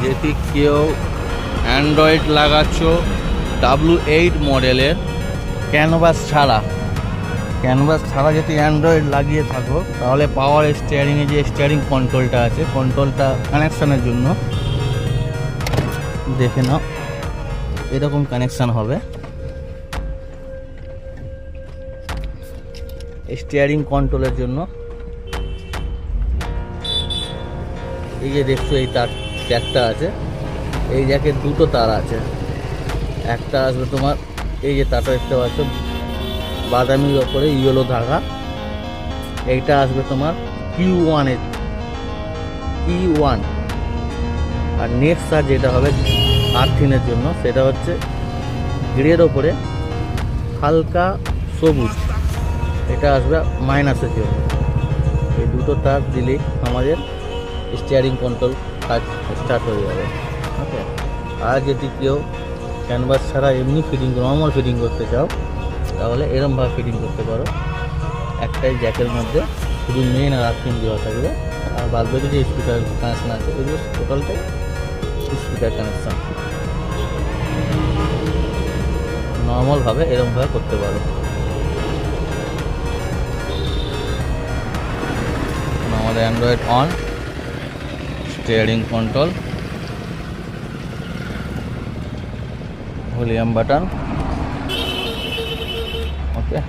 যদি কেউ Android লাগাচ্ছ W8 মডেলের ক্যানভাস ছাড়া যদি অ্যান্ড্রয়েড লাগিয়ে থাকো, তাহলে পাওয়ার স্টিয়ারিংয়ে যে স্টিয়ারিং কন্ট্রোলটা আছে, কন্ট্রোলটা কানেকশানের জন্য দেখে নাও, এরকম কানেকশান হবে। স্টিয়ারিং কন্ট্রোলের জন্য এই যে দেখছো এই তার জ্যাকটা আছে, এই জ্যাকের দুটো তার আছে। একটা আসবে তোমার এই যে তারটা দেখতে পাচ্ছ বাদামির ওপরে ইয়েলো ধাগা, এইটা আসবে তোমার Q1 আর নেক্সট তার যেটা হবে আর্থিনের জন্য সেটা হচ্ছে গ্রের ওপরে হালকা সবুজ, এটা আসবে মাইনাসের জন্য। এই দুটো তার দিলেই আমাদের স্টিয়ারিং কন্ট্রোল কাজ স্টার্ট হয়ে যাবে। ওকে, আর যদি কেউ ক্যানভাস ছাড়া এমনি নর্মাল ফিটিং করতে চাও, তাহলে এরমভাবে ফিটিং করতে পারো। একটাই জ্যাকের মধ্যে শুধু মেন আর আর্থিং দেওয়া থাকবে, আর বাদ বাকি যে স্পিকার কানেকশান আছে এগুলো টোটালটাই স্পিকার কানেকশান। নর্মালভাবে এরমভাবে করতে পারো। আমাদের Android on, steering control, volume button, okay.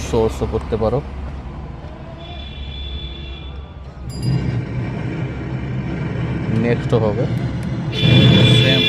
সোর্সও করতে পারো। নেক্সট হবে সেম